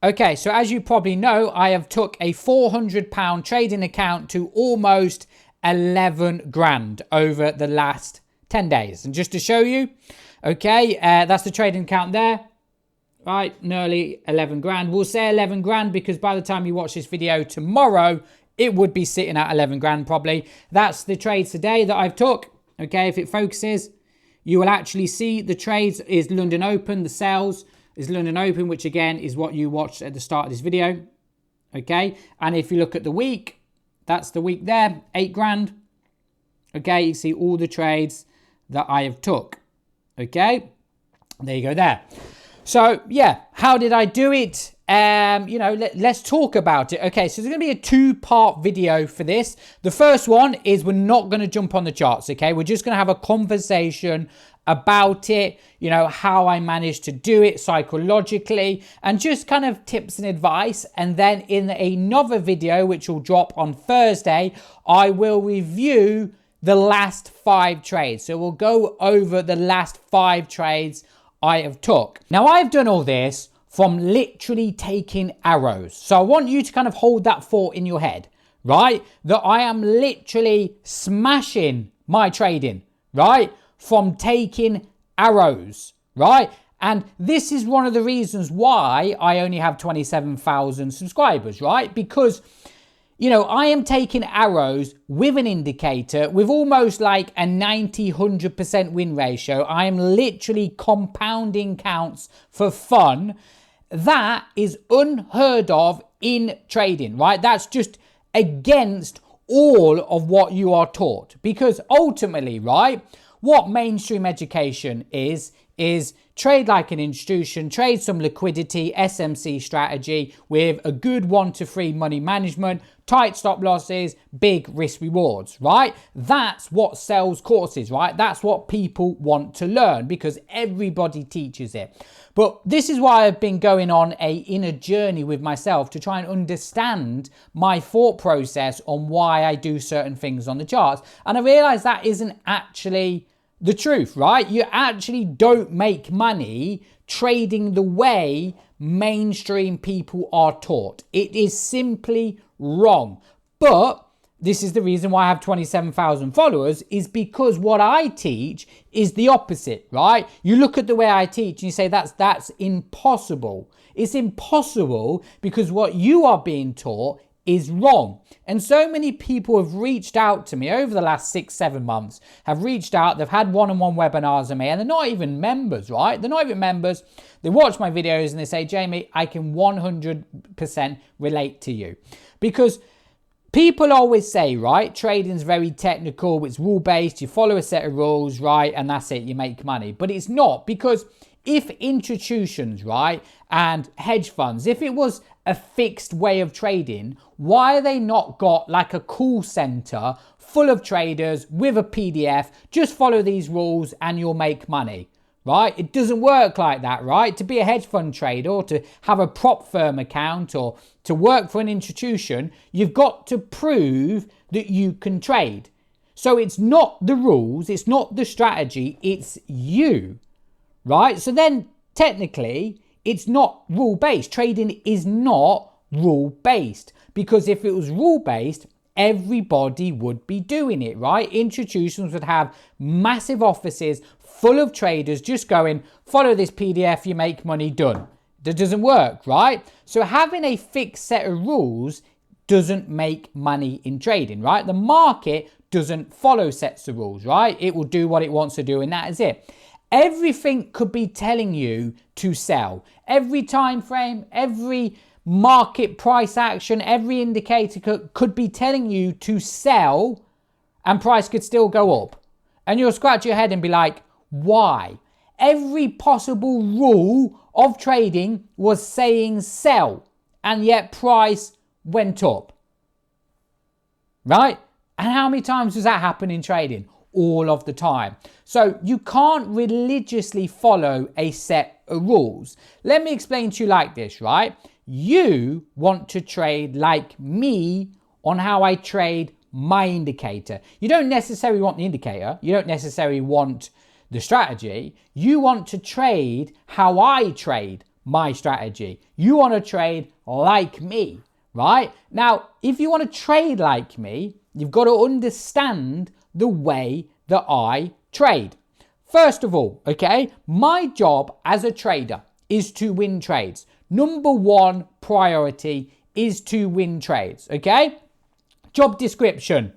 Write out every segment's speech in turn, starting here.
Okay, so as you probably know, I have took a £400 trading account to almost 11 grand over the last 10 days. And just to show you, okay, that's the trading account there, right? Nearly 11 grand. We'll say 11 grand because by the time you watch this video tomorrow, it would be sitting at 11 grand probably. That's the trades today that I've took. Okay, if it focuses, you will actually see the trades is London Open, the sales is London Open, which again is what you watched at the start of this video. Okay, and if you look at the week, that's the week there, 8 grand. Okay, you see all the trades that I have took. Okay, there you go there. So yeah, how did I do it? Let's talk about it. Okay, so there's going to be a 2-part video for this. The first one is we're not going to jump on the charts, okay? We're just going to have a conversation about it, how I managed to do it psychologically and just kind of tips and advice. And then in another video, which will drop on Thursday, I will review the last 5 trades. So we'll go over the last 5 trades I have took. Now I've done all this from literally taking arrows. So I want you to kind of hold that thought in your head, right? That I am literally smashing my trading, right? From taking arrows, right? And this is one of the reasons why I only have 27,000 subscribers, right? Because I am taking arrows with an indicator with almost like a 90-100% win ratio. I am literally compounding counts for fun. That is unheard of in trading, right? That's just against all of what you are taught. Because ultimately, right, what mainstream education is trade like an institution, trade some liquidity, SMC strategy with a good 1 to 3 money management, tight stop losses, big risk rewards, right? That's what sells courses, right? That's what people want to learn because everybody teaches it. But this is why I've been going on a inner journey with myself to try and understand my thought process on why I do certain things on the charts. And I realized that isn't actually the truth, right? You actually don't make money trading the way mainstream people are taught. It is simply wrong. But this is the reason why I have 27,000 followers, is because what I teach is the opposite, right? You look at the way I teach and you say that's impossible. It's impossible because what you are being taught is wrong. And so many people have reached out to me over the last 6-7 months, have reached out, they've had one-on-one webinars with me, and they're not even members, right? They're not even members. They watch my videos and they say, Jamie, I can 100% relate to you. Because people always say, right, trading's very technical, it's rule-based, you follow a set of rules, right, and that's it, you make money. But it's not, because if institutions, right, and hedge funds, if it was a fixed way of trading, why are they not got like a call center full of traders with a PDF? Just follow these rules and you'll make money, right? It doesn't work like that, right? To be a hedge fund trader or to have a prop firm account or to work for an institution, you've got to prove that you can trade. So it's not the rules, it's not the strategy, it's you, right? So then technically, it's not rule-based. Trading is not rule-based, because if it was rule-based, everybody would be doing it, right? Institutions would have massive offices full of traders just going, follow this PDF, you make money, done. That doesn't work, right? So having a fixed set of rules doesn't make money in trading, right? The market doesn't follow sets of rules, right? It will do what it wants to do and that is it. Everything could be telling you to sell. Every time frame, every market price action, every indicator could be telling you to sell, and price could still go up. And you'll scratch your head and be like, why? Every possible rule of trading was saying sell, and yet price went up. Right? And how many times does that happen in trading? All of the time. So you can't religiously follow a set of rules. Let me explain to you like this, right? You want to trade like me on how I trade my indicator. You don't necessarily want the indicator. You don't necessarily want the strategy. You want to trade how I trade my strategy. You want to trade like me, right? Now, if you want to trade like me, you've got to understand the way that I trade. First of all, okay, my job as a trader is to win trades. Number one priority is to win trades, okay? Job description: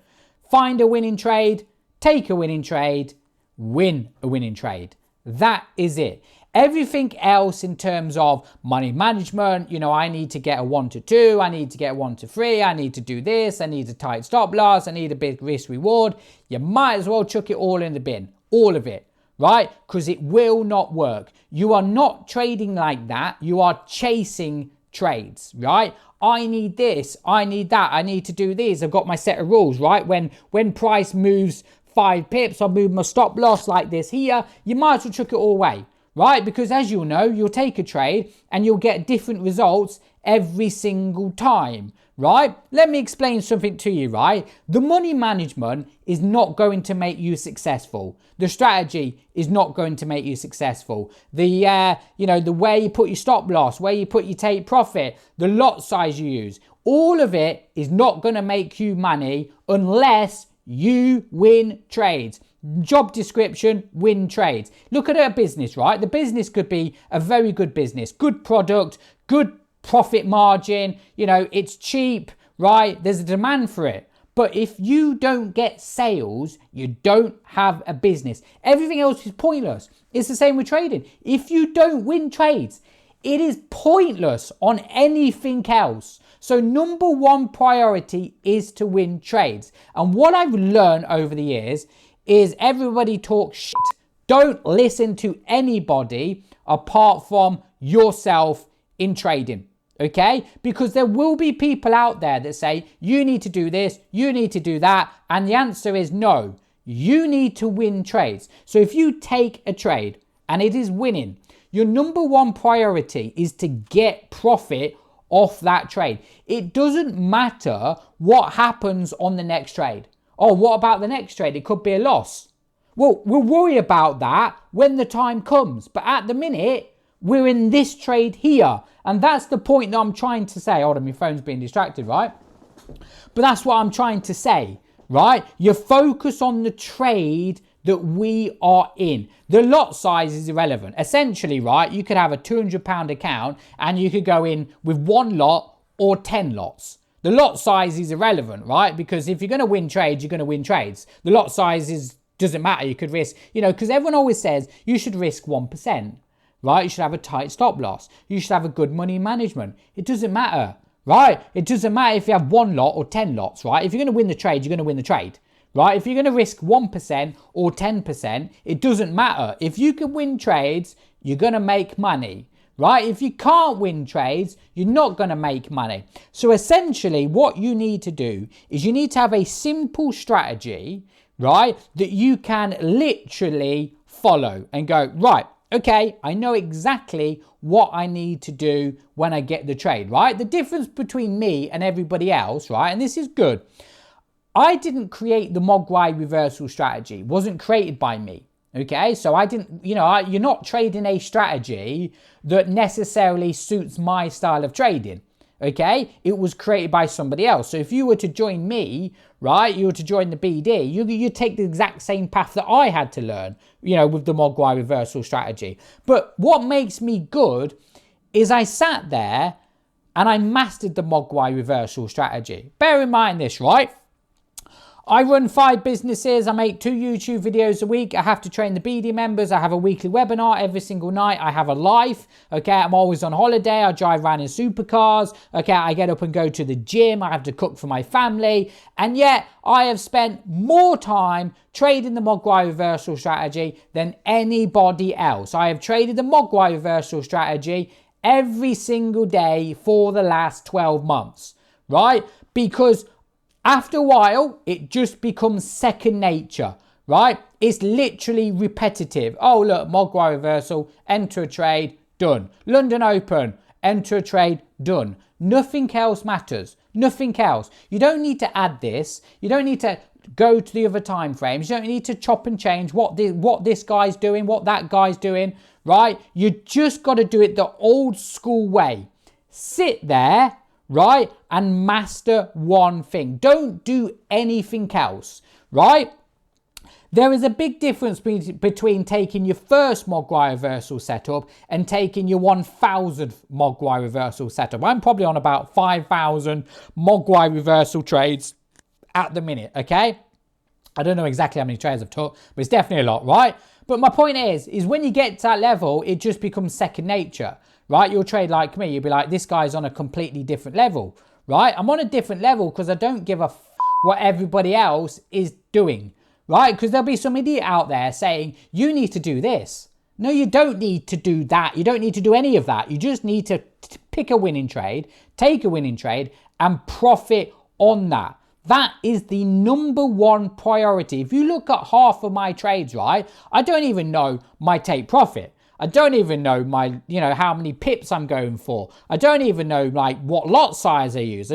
find a winning trade, take a winning trade, win a winning trade. That is it. Everything else in terms of money management, I need to get a 1 to 2, I need to get a 1 to 3, I need to do this, I need a tight stop loss, I need a big risk reward. You might as well chuck it all in the bin, all of it, right? Because it will not work. You are not trading like that. You are chasing trades, right? I need this, I need that, I need to do this. I've got my set of rules, right? When price moves 5 pips, I'll move my stop loss like this here. You might as well chuck it all away, right? Because as you'll know, you'll take a trade and you'll get different results every single time, right? Let me explain something to you, right? The money management is not going to make you successful. The strategy is not going to make you successful. The way you put your stop loss, where you put your take profit, the lot size you use, all of it is not going to make you money unless you win trades. Job description: win trades. Look at a business, right? The business could be a very good business, good product, good profit margin, it's cheap, right? There's a demand for it. But if you don't get sales, you don't have a business. Everything else is pointless. It's the same with trading. If you don't win trades, it is pointless on anything else. So number one priority is to win trades. And what I've learned over the years is everybody talks shit. Don't listen to anybody apart from yourself in trading, okay? Because there will be people out there that say, you need to do this, you need to do that. And the answer is no, you need to win trades. So if you take a trade and it is winning, your number one priority is to get profit off that trade. It doesn't matter what happens on the next trade. Oh, what about the next trade? It could be a loss. Well, we'll worry about that when the time comes. But at the minute, we're in this trade here. And that's the point that I'm trying to say. Hold on, my phone's being distracted, right? But that's what I'm trying to say, right? You focus on the trade that we are in. The lot size is irrelevant. Essentially, right, you could have a £200 account and you could go in with 1 lot or 10 lots. The lot size is irrelevant, right? Because if you're going to win trades, you're going to win trades. The lot size doesn't matter. You could risk, because everyone always says you should risk 1%, right? You should have a tight stop loss. You should have a good money management. It doesn't matter, right? It doesn't matter if you have 1 lot or 10 lots, right? If you're going to win the trade, you're going to win the trade, right? If you're going to risk 1% or 10%, it doesn't matter. If you can win trades, you're going to make money, right? If you can't win trades, you're not going to make money. So essentially what you need to do is you need to have a simple strategy, right, that you can literally follow and go, right, okay, I know exactly what I need to do when I get the trade, right? The difference between me and everybody else, right, and this is good, I didn't create the Mogwai Reversal strategy. It wasn't created by me. Okay, so I didn't, you're not trading a strategy that necessarily suits my style of trading. Okay, it was created by somebody else. So if you were to join me, right, you were to join the BD, you take the exact same path that I had to learn, with the Mogwai Reversal strategy. But what makes me good is I sat there and I mastered the Mogwai Reversal strategy. Bear in mind this, right? I run 5 businesses. I make 2 YouTube videos a week. I have to train the BD members. I have a weekly webinar every single night. I have a life. Okay, I'm always on holiday. I drive around in supercars. Okay, I get up and go to the gym. I have to cook for my family. And yet, I have spent more time trading the Mogwai Reversal strategy than anybody else. I have traded the Mogwai Reversal strategy every single day for the last 12 months, right? Because after a while, it just becomes second nature, right? It's literally repetitive. Oh, look, Mogwai Reversal, enter a trade, done. London Open, enter a trade, done. Nothing else matters. Nothing else. You don't need to add this. You don't need to go to the other time frames. You don't need to chop and change what this guy's doing, what that guy's doing, right? You just got to do it the old school way. Sit there, right, and master one thing. Don't do anything else, right? There is a big difference between taking your first Mogwai Reversal setup and taking your 1,000th Mogwai Reversal setup. I'm probably on about 5,000 Mogwai Reversal trades at the minute, okay? I don't know exactly how many trades I've took, but it's definitely a lot, right? But my point is when you get to that level, it just becomes second nature, right? You'll trade like me. You'll be like, this guy's on a completely different level, right? I'm on a different level because I don't give a what everybody else is doing, right? Because there'll be some idiot out there saying, you need to do this. No, you don't need to do that. You don't need to do any of that. You just need to pick a winning trade, take a winning trade, and profit on that. That is the number one priority. If you look at half of my trades, right, I don't even know my take profit. I don't even know my, how many pips I'm going for. I don't even know like what lot size I use.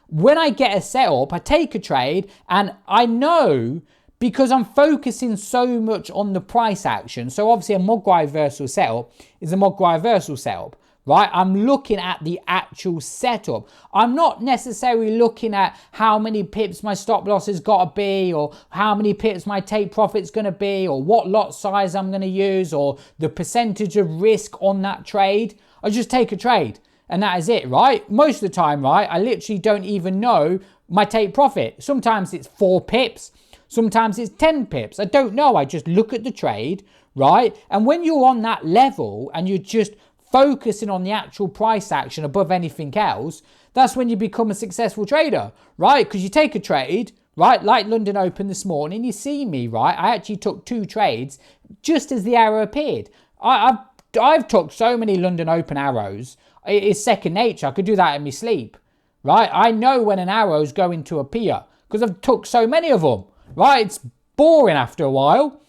When I get a setup, I take a trade and I know, because I'm focusing so much on the price action. So obviously a Mogwai Reversal setup is a Mogwai Reversal setup, right? I'm looking at the actual setup. I'm not necessarily looking at how many pips my stop loss has got to be, or how many pips my take profit's going to be, or what lot size I'm going to use, or the percentage of risk on that trade. I just take a trade and that is it, right? Most of the time, right, I literally don't even know my take profit. Sometimes it's 4 pips. Sometimes it's 10 pips. I don't know. I just look at the trade, right? And when you're on that level and you're just focusing on the actual price action above anything else, that's when you become a successful trader, right? Because you take a trade, right? Like London Open this morning, you see me, right? I actually took 2 trades just as the arrow appeared. I've took so many London Open arrows. It's second nature. I could do that in my sleep, right? I know when an arrow's going to appear because I've took so many of them. Right, it's boring after a while,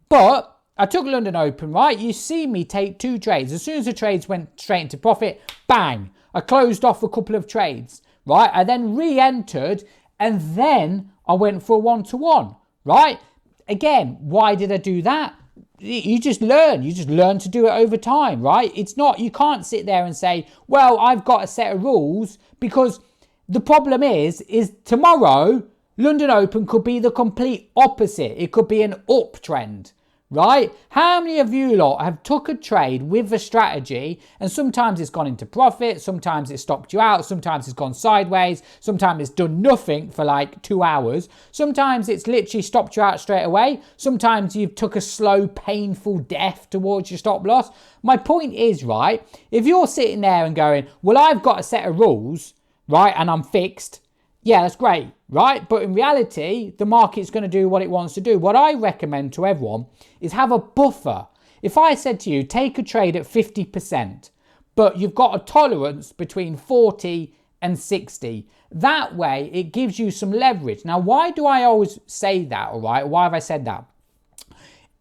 but I took London Open, right? You see me take 2 trades. As soon as the trades went straight into profit, bang, I closed off a couple of trades, right? I then re-entered and then I went for a 1-to-1, right? Again, why did I do that? You just learn to do it over time, right? It's not, you can't sit there and say, well, I've got a set of rules, because the problem is tomorrow, London Open could be the complete opposite. It could be an uptrend, right? How many of you lot have took a trade with a strategy and sometimes it's gone into profit, sometimes it's stopped you out, sometimes it's gone sideways, sometimes it's done nothing for like 2 hours, sometimes it's literally stopped you out straight away, sometimes you've took a slow, painful death towards your stop loss. My point is, right, if you're sitting there and going, well, I've got a set of rules, right, and I'm fixed, yeah, that's great, right? But in reality, the market's going to do what it wants to do. What I recommend to everyone is have a buffer. If I said to you, take a trade at 50%, but you've got a tolerance between 40 and 60, that way it gives you some leverage. Now, why do I always say that, all right? Why have I said that?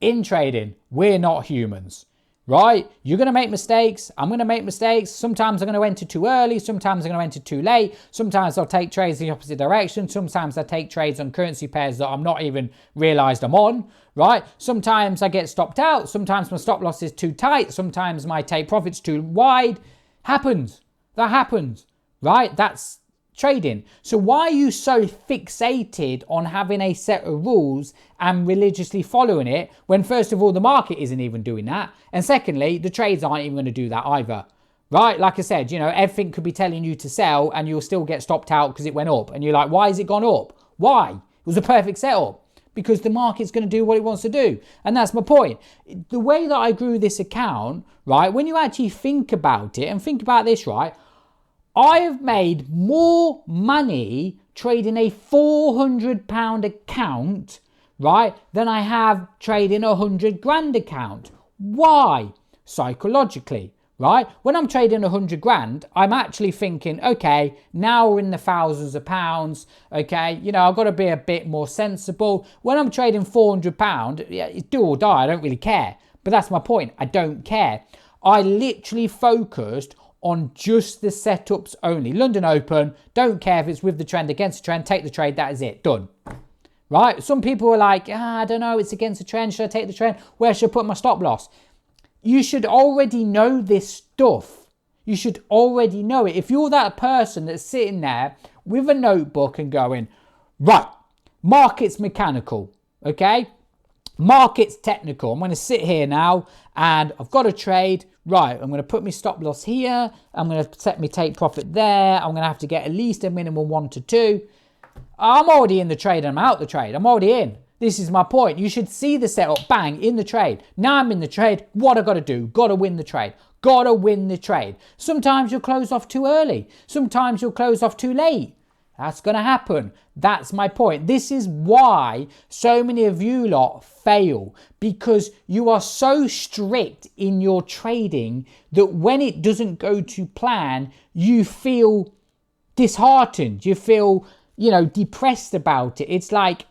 In trading, we're not humans. Right? You're going to make mistakes. I'm going to make mistakes. Sometimes I'm going to enter too early. Sometimes I'm going to enter too late. Sometimes I'll take trades in the opposite direction. Sometimes I take trades on currency pairs that I'm not even realized I'm on. Right? Sometimes I get stopped out. Sometimes my stop loss is too tight. Sometimes my take profit's too wide. Happens. That happens. Right? That's trading. So why are you so fixated on having a set of rules and religiously following it when, first of all, the market isn't even doing that, and secondly, the trades aren't even going to do that either, right? Like I said, everything could be telling you to sell and you'll still get stopped out because it went up, and you're like, why has it gone up? Why? It was a perfect setup. Because the market's going to do what it wants to do. And that's my point. The way that I grew this account, right, when you actually think about it, and think about this, right, I have made more money trading a £400 account, right, than I have trading a 100 grand account. Why? Psychologically, right? When I'm trading 100 grand, I'm actually thinking, okay, now we're in the thousands of pounds. Okay, I've got to be a bit more sensible. When I'm trading £400, yeah, it's do or die. I don't really care. But that's my point. I don't care. I literally focused on just the setups only. London Open, don't care if it's with the trend, against the trend, take the trade, that is it, done. right? Some people are like, I don't know, it's against the trend. Should I take the trend? Where should I put my stop loss? You should already know this stuff. You should already know it. If you're that person that's sitting there with a notebook and going, right, market's mechanical, okay? Market's technical. I'm going to sit here now and I've got a trade. Right, I'm going to put my stop loss here. I'm going to set my take profit there. I'm going to have to get at least a minimum 1 to 2. I'm already in the trade and I'm out the trade. I'm already in. This is my point. You should see the setup, bang, in the trade. Now I'm in the trade. What I got to do? Got to win the trade. Got to win the trade. Sometimes you'll close off too early. Sometimes you'll close off too late. That's going to happen. That's my point. This is why so many of you lot fail, because you are so strict in your trading that when it doesn't go to plan, you feel disheartened. You feel, depressed about it. It's like,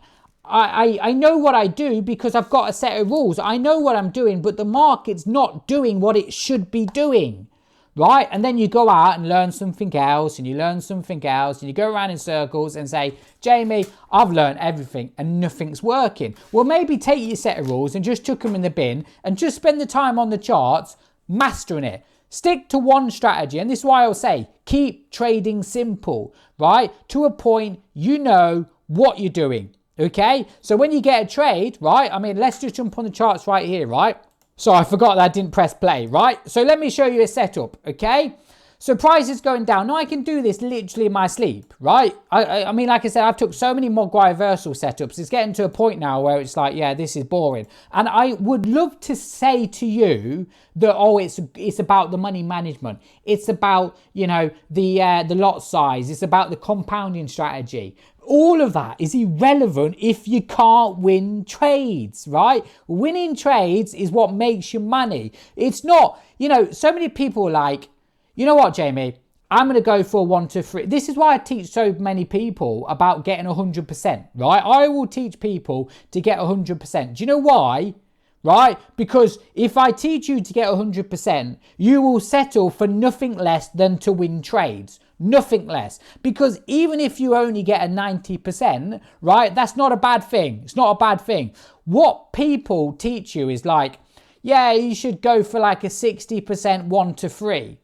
I know what I do because I've got a set of rules. I know what I'm doing, but the market's not doing what it should be doing. Right? And then you go out and learn something else, and you learn something else, and you go around in circles and say, Jamie, I've learned everything and nothing's working. Well, maybe take your set of rules and just chuck them in the bin and just spend the time on the charts mastering it. Stick to one strategy. And this is why I'll say, keep trading simple, right? To a point, you know what you're doing. Okay? So when you get a trade, right? I mean, let's just jump on the charts right here, right? So I forgot that I didn't press play, right? So let me show you a setup, okay? So price is going down. Now I can do this literally in my sleep, right? I mean, like I said, I've took so many Mogwai Reversal setups. It's getting to a point now where it's like, yeah, this is boring. And I would love to say to you that, oh, it's about the money management. It's about, the lot size. It's about the compounding strategy. All of that is irrelevant if you can't win trades, right? Winning trades is what makes you money. It's not, so many people are like, you know what, Jamie? I'm going to go for 1 to 3. This is why I teach so many people about getting 100%, right? I will teach people to get 100%. Do you know why? Right? Because if I teach you to get 100%, you will settle for nothing less than to win trades. Nothing less. Because even if you only get a 90%, right, that's not a bad thing. It's not a bad thing. What people teach you is like, yeah, you should go for like a 60% 1 to 3.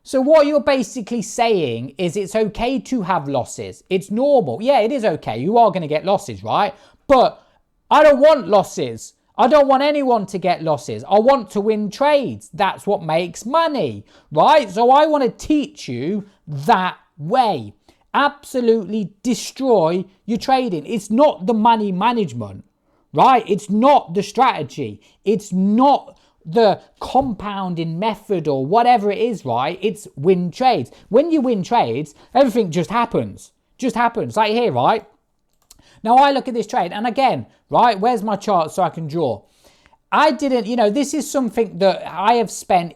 So what you're basically saying is it's okay to have losses. It's normal. Yeah, it is okay. You are going to get losses, right? But I don't want losses. I don't want anyone to get losses. I want to win trades. That's what makes money, right? So I want to teach you that way. Absolutely destroy your trading. It's not the money management, right? It's not the strategy. It's not the compounding method or whatever it is, right? It's win trades. When you win trades, everything just happens. Just happens. Like here, right? Now I look at this trade, and again, right, where's my chart so I can draw? I didn't, this is something that I have spent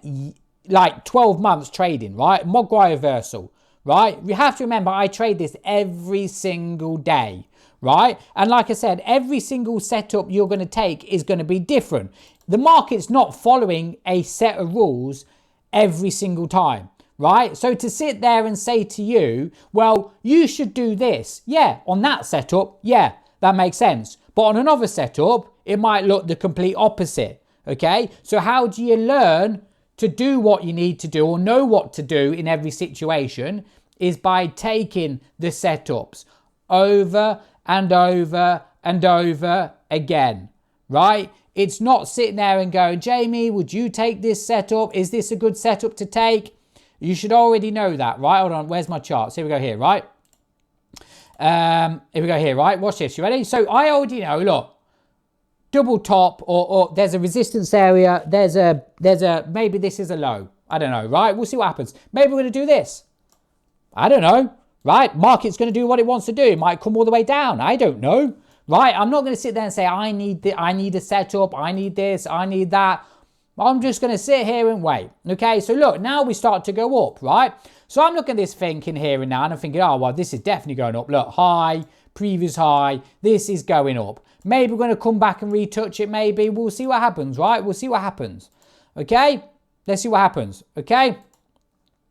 like 12 months trading, right? Mogwai Reversal, right? You have to remember, I trade this every single day, right? And like I said, every single setup you're going to take is going to be different. The market's not following a set of rules every single time. Right? So to sit there and say to you, well, you should do this. Yeah, on that setup, yeah, that makes sense. But on another setup, it might look the complete opposite. Okay? So how do you learn to do what you need to do or know what to do in every situation? Is by taking the setups over and over and over again. Right? It's not sitting there and going, Jamie, would you take this setup? Is this a good setup to take? You should already know that, right? Hold on, where's my charts? Here we go here, right? Here we go here, right? Watch this, you ready? So I already know, look, double top or there's a resistance area, there's a, maybe this is a low. I don't know, right? We'll see what happens. Maybe we're going to do this. I don't know, right? Market's going to do what it wants to do. It might come all the way down. I don't know, right? I'm not going to sit there and say, I need a setup, I need this, I need that. I'm just going to sit here and wait. Okay, so look, now we start to go up, right? So I'm looking at this thinking here and now, and I'm thinking, oh, well, this is definitely going up. Look, high, previous high, this is going up. Maybe we're going to come back and retouch it, maybe. We'll see what happens, right? We'll see what happens. Okay, let's see what happens, okay?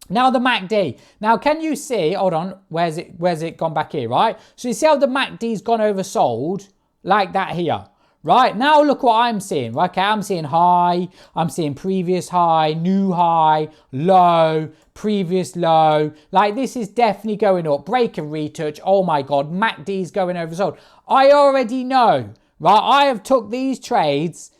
Now the MACD. Now can you see, hold on, where's it gone back here, right? So you see how the MACD's gone oversold like that here, right? Now look what I'm seeing, okay? I'm seeing high, I'm seeing previous high, new high, low, previous low. Like this is definitely going up, break and retouch. Oh my God, MACD's going oversold. I already know, right? I have took these trades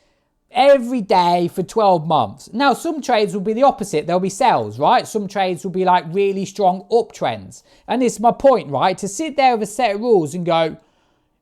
every day for 12 months. Now, some trades will be the opposite. There'll be sells, right? Some trades will be like really strong uptrends. And this is my point, right? To sit there with a set of rules and go,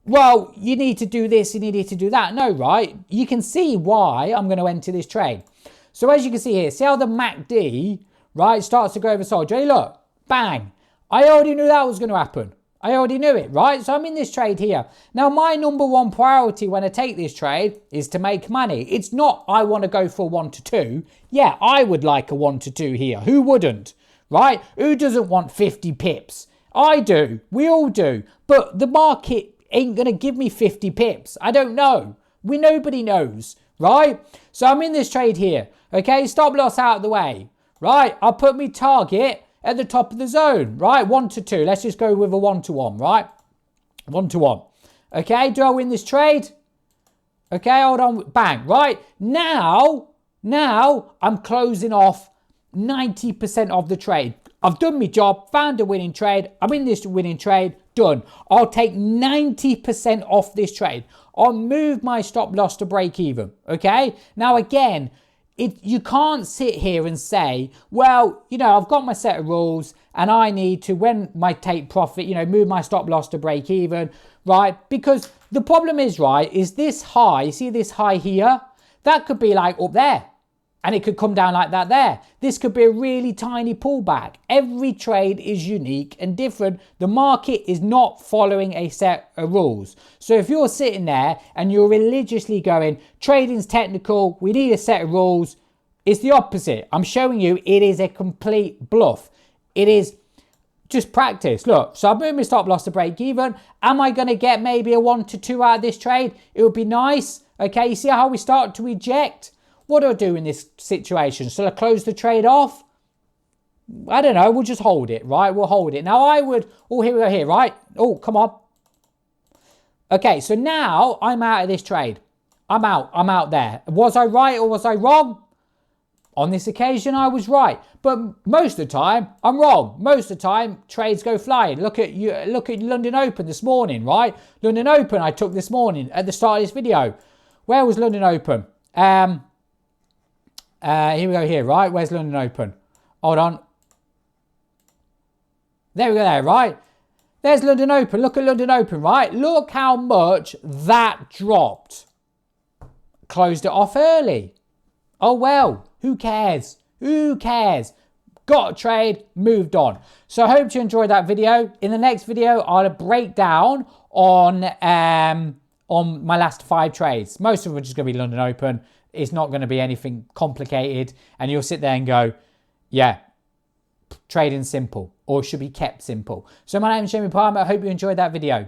well, you need to do this, you need to do that. No, right? You can see why I'm going to enter this trade. So as you can see here, see how the MACD, right, starts to go oversold. Jay, look, bang. I already knew that was going to happen. I already knew it, right? So I'm in this trade here. Now, my number one priority when I take this trade is to make money. It's not I want to go for 1 to 2. Yeah, I would like a 1 to 2 here. Who wouldn't, right? Who doesn't want 50 pips? I do. We all do. But the market ain't going to give me 50 pips. I don't know. Nobody knows, right? So I'm in this trade here, okay? Stop loss out of the way, right? I'll put my target at the top of the zone, right? 1 to 2. Let's just go with a 1 to 1, right? 1 to 1. Okay, do I win this trade? Okay, hold on. Bang, right? Now I'm closing off 90% of the trade. I've done my job, found a winning trade. I'm in this winning trade, done. I'll take 90% off this trade. I'll move my stop loss to break even, okay? Now again, you can't sit here and say, well, I've got my set of rules and I need to, when my take profit, move my stop loss to break even, right? Because the problem is, right, is this high, you see this high here? That could be like up there and it could come down like that there. This could be a really tiny pullback. Every trade is unique and different. The market is not following a set of rules. So if you're sitting there and you're religiously going, trading's technical, we need a set of rules, it's the opposite. I'm showing you it is a complete bluff. It is just practice. Look, so I've moved my stop loss to break even. Am I going to get maybe a 1 to 2 out of this trade? It would be nice. Okay, you see how we start to eject? What do I do in this situation? Shall I close the trade off? I don't know. We'll just hold it, right? We'll hold it. Now I would, oh, here we go here, right? Oh, come on. Okay, so now I'm out of this trade. I'm out there. Was I right or was I wrong? On this occasion, I was right. But most of the time, I'm wrong. Most of the time, trades go flying. Look at London Open this morning, right? London Open I took this morning at the start of this video. Where was London Open? Here we go here, right? Where's London Open? Hold on. There we go there, right? There's London Open. Look at London Open, right? Look how much that dropped. Closed it off early. Oh, well, who cares? Who cares? Got a trade, moved on. So I hope you enjoyed that video. In the next video, I'll break down on my last 5 trades. Most of them are just going to be London Open. It's not going to be anything complicated. And you'll sit there and go, yeah, trading simple, or should be kept simple. So my name is Jamie Palmer. I hope you enjoyed that video.